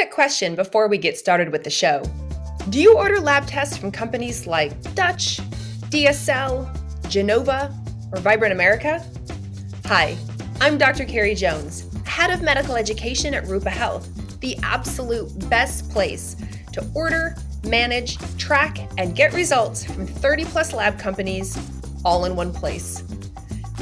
quick question before we get started with the show. Do you order lab tests from companies like Dutch, DSL, Genova, or Vibrant America? Hi, I'm Dr. Carrie Jones, Head of Medical Education at Rupa Health, the absolute best place to order, manage, track, and get results from 30-plus lab companies all in one place.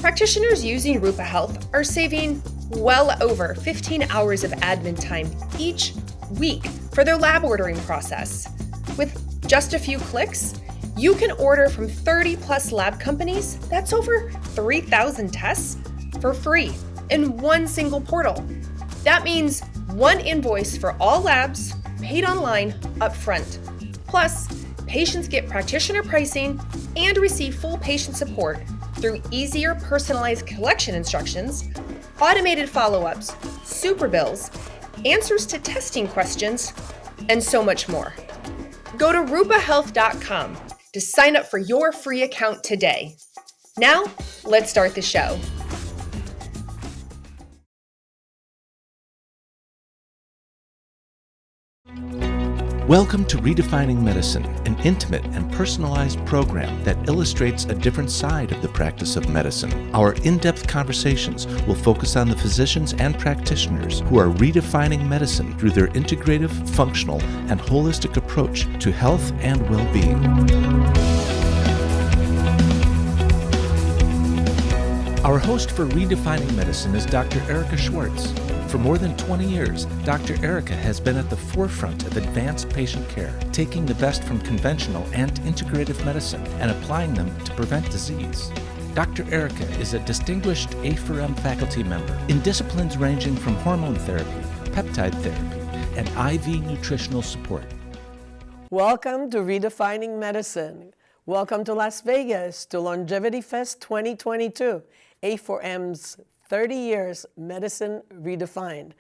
Practitioners using Rupa Health are saving well over 15 hours of admin time each week for their lab ordering process. With just a few clicks, you can order from 30-plus lab companies, that's over 3,000 tests, for free in one single portal. That means one invoice for all labs, paid online up front. Plus, patients get practitioner pricing and receive full patient support through easier personalized collection instructions, automated follow-ups, super bills, answers to testing questions, and so much more. Go to rupahealth.com to sign up for your free account today. Now, let's start the show. Welcome to Redefining Medicine, an intimate and personalized program that illustrates a different side of the practice of medicine. Our in-depth conversations will focus on the physicians and practitioners who are redefining medicine through their integrative, functional, and holistic approach to health and well-being. Our host for Redefining Medicine is Dr. Erica Schwartz. For more than 20 years, Dr. Erica has been at the forefront of advanced patient care, taking the best from conventional and integrative medicine and applying them to prevent disease. Dr. Erica is a distinguished A4M faculty member in disciplines ranging from hormone therapy, peptide therapy, and IV nutritional support. Welcome to Redefining Medicine. Welcome to Las Vegas to Longevity Fest 2022, A4M's 30 years medicine redefined.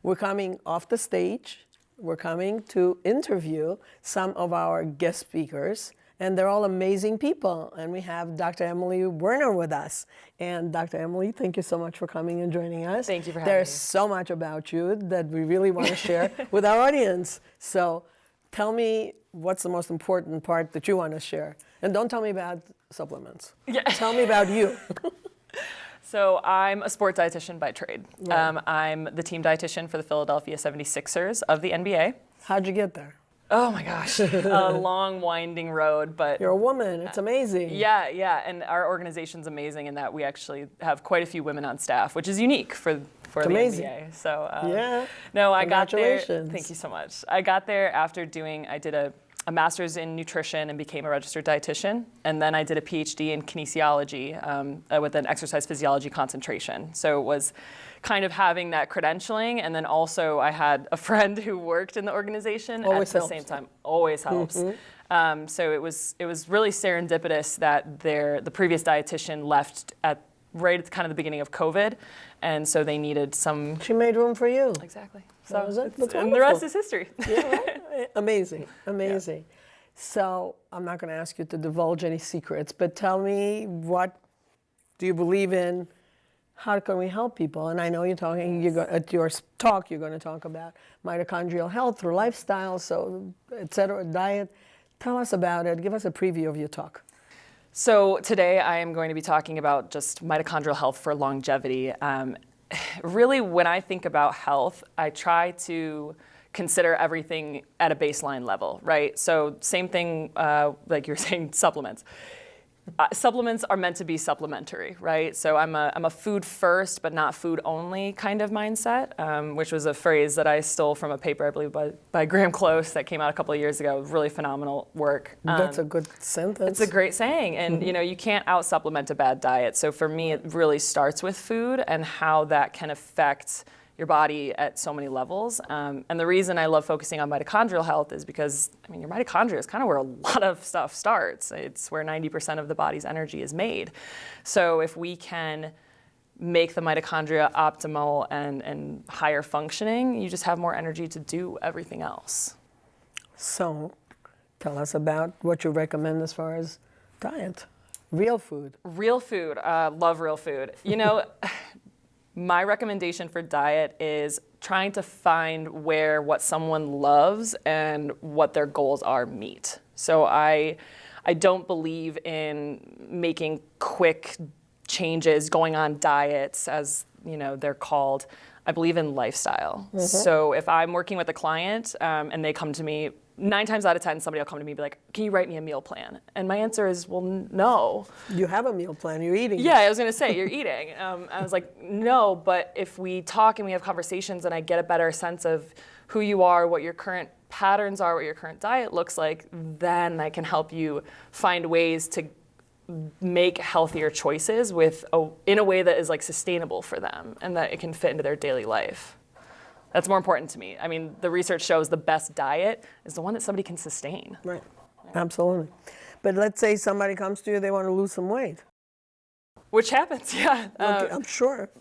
We're coming off the stage. We're coming to interview some of our guest speakers, and they're all amazing people. And we have Dr. Emily Werner with us. And Dr. Emily, thank you so much for coming and joining us. Thank you for having me. There's so much about you that we really want to share with our audience. So tell me what's the most important part that you want to share. And don't tell me about supplements. Yeah. Tell me about you. So I'm a sports dietitian by trade. Right. I'm the team dietitian for the Philadelphia 76ers of the NBA. How'd you get there? Oh my gosh, a long winding road, but You're a woman, it's amazing. yeah, and our organization's amazing in that we actually have quite a few women on staff, which is unique for the amazing. NBA. So Yeah. no, I got there. Congratulations. Thank you so much. I got there after I did a master's in nutrition and became a registered dietitian. And then I did a PhD in kinesiology with an exercise physiology concentration. So it was kind of having that credentialing. And then also I had a friend who worked in the organization Always at the helps. same time. Always helps. Mm-hmm. So it was really serendipitous that the previous dietitian left right at kind of the beginning of COVID. And so they needed some... She made room for you. Exactly. That was it. That's and the rest wonderful. is history. Yeah, right? Amazing. So I'm not going to ask you to divulge any secrets, but tell me, what do you believe in? How can we help people? And I know at your talk, you're going to talk about mitochondrial health through lifestyle, so et cetera, diet. Tell us about it. Give us a preview of your talk. So today I am going to be talking about just mitochondrial health for longevity. Really, when I think about health, I try to consider everything at a baseline level, right? So same thing, like you were saying, supplements. Supplements are meant to be supplementary, right? So I'm a food first, but not food only kind of mindset, which was a phrase that I stole from a paper, I believe, by Graham Close that came out a couple of years ago. Really phenomenal work. That's a good sentence. It's a great saying, and you can't out-supplement a bad diet. So for me, it really starts with food and how that can affect your body at so many levels. And the reason I love focusing on mitochondrial health is because, your mitochondria is kind of where a lot of stuff starts. It's where 90% of the body's energy is made. So if we can make the mitochondria optimal and higher functioning, you just have more energy to do everything else. So tell us about what you recommend as far as diet. Real food. Real food. Love real food. My recommendation for diet is trying to find where what someone loves and what their goals are meet. So I don't believe in making quick changes, going on diets, as they're called. I believe in lifestyle. Mm-hmm. So if I'm working with a client and they come to me, 9 times out of 10, somebody will come to me and be like, can you write me a meal plan? And my answer is, well, no. You have a meal plan, you're eating. Yeah, I was gonna say, you're eating. I was like, no, but if we talk and we have conversations and I get a better sense of who you are, what your current patterns are, what your current diet looks like, then I can help you find ways to make healthier choices in a way that is like sustainable for them and that it can fit into their daily life. That's more important to me. I mean, the research shows the best diet is the one that somebody can sustain. Right, absolutely. But let's say somebody comes to you, they want to lose some weight. Which happens, yeah. Okay, I'm sure.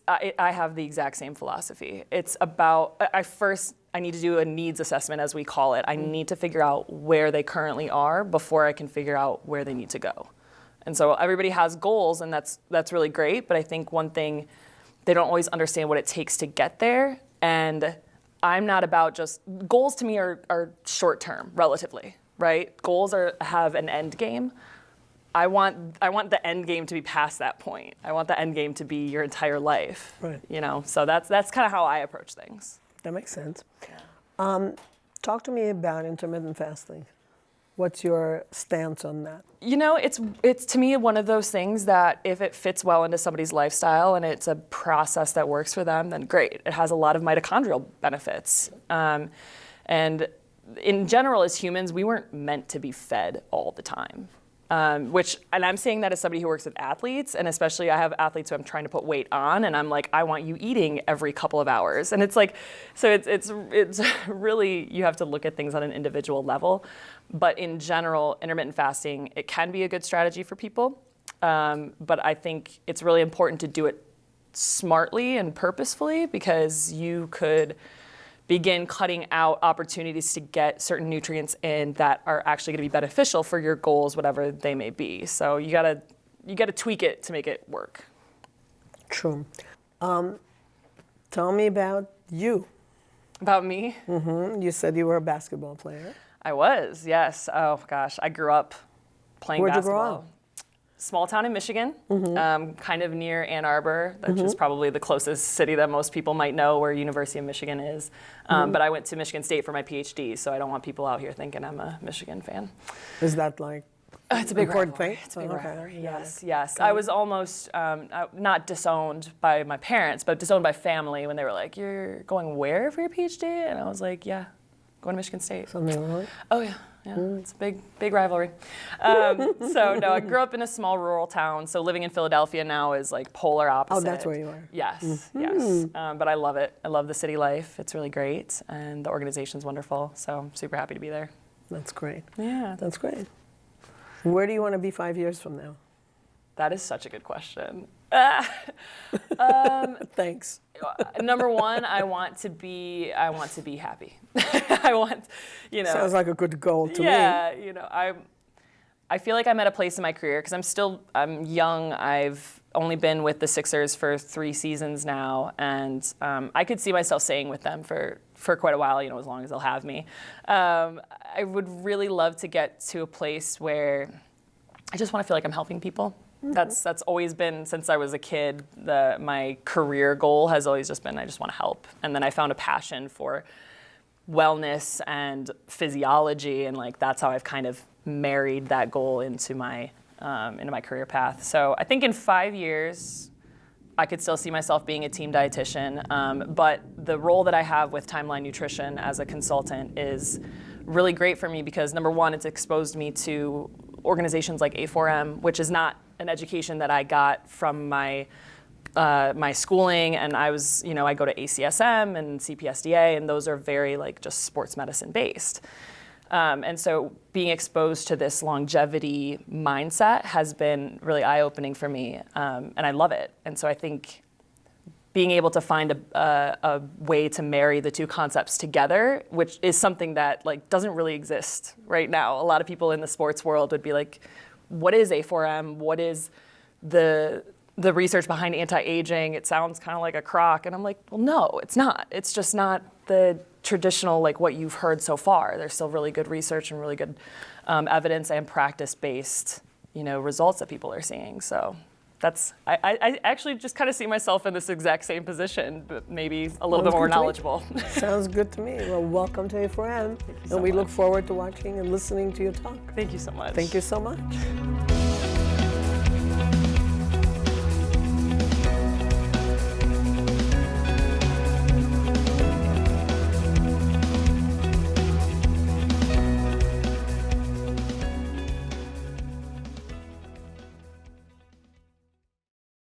I have the exact same philosophy. It's about, I need to do a needs assessment, as we call it. I need to figure out where they currently are before I can figure out where they need to go. And so everybody has goals, and that's really great, but I think one thing, they don't always understand what it takes to get there. And I'm not about goals to me are short term, relatively, right? Goals have an end game. I want the end game to be past that point. I want the end game to be your entire life. Right. So that's kind of how I approach things. That makes sense. Yeah. Talk to me about intermittent fasting. What's your stance on that? It's to me one of those things that if it fits well into somebody's lifestyle and it's a process that works for them, then great. It has a lot of mitochondrial benefits. And in general, as humans, we weren't meant to be fed all the time. And I'm saying that as somebody who works with athletes, and especially I have athletes who I'm trying to put weight on, and I'm like, I want you eating every couple of hours. And it's like, so it's really, you have to look at things on an individual level. But in general, intermittent fasting, it can be a good strategy for people. But I think it's really important to do it smartly and purposefully, because you could begin cutting out opportunities to get certain nutrients in that are actually going to be beneficial for your goals, whatever they may be. So you gotta tweak it to make it work. True. Tell me about you. About me? Mm-hmm. You said you were a basketball player. I was, yes. Oh gosh, I grew up playing basketball. Where'd you grow up? Small town in Michigan, kind of near Ann Arbor, which is probably the closest city that most people might know where University of Michigan is. But I went to Michigan State for my PhD, so I don't want people out here thinking I'm a Michigan fan. Is that like it's a big important rivalry. thing? It's a big rivalry, yes. Okay. I was almost not disowned by my parents, but disowned by family when they were like, "You're going where for your PhD?" And I was like, "Yeah, going to Michigan State." Something wrong? Oh yeah. It's a big rivalry. So no, I grew up in a small rural town. So living in Philadelphia now is like polar opposite. Oh, that's where you are. Yes, yes. But I love it. I love the city life. It's really great, and the organization's wonderful. So I'm super happy to be there. That's great. Yeah, that's great. Where do you want to be 5 years from now? That is such a good question. Thanks. Number one, I want to be happy. Sounds like a good goal to me. Yeah, I feel like I'm at a place in my career because I'm young. I've only been with the Sixers for 3 seasons now, and I could see myself staying with them for quite a while, as long as they'll have me. I would really love to get to a place where I just want to feel like I'm helping people. That's always been, since I was a kid, my career goal has always just been, I just want to help. And then I found a passion for wellness and physiology, and that's how I've kind of married that goal into my career path. So I think in 5 years, I could still see myself being a team dietitian, but the role that I have with Timeline Nutrition as a consultant is really great for me because, number one, it's exposed me to organizations like A4M, which is not an education that I got from my schooling, and I go to ACSM and CPSDA, and those are very just sports medicine based. And so being exposed to this longevity mindset has been really eye-opening for me, and I love it. And so I think being able to find a way to marry the two concepts together, which is something that doesn't really exist right now. A lot of people in the sports world would be like, what is A4M? What is the the research behind anti-aging, it sounds kind of like a crock. And I'm like, well, no, it's not. It's just not the traditional, like what you've heard so far. There's still really good research and really good evidence and practice-based, results that people are seeing. So I actually just kind of see myself in this exact same position, but maybe a little bit more knowledgeable. Sounds good to me. Well, welcome to A4M. So and we much. look forward to watching and listening to you talk. Thank you so much. Thank you so much.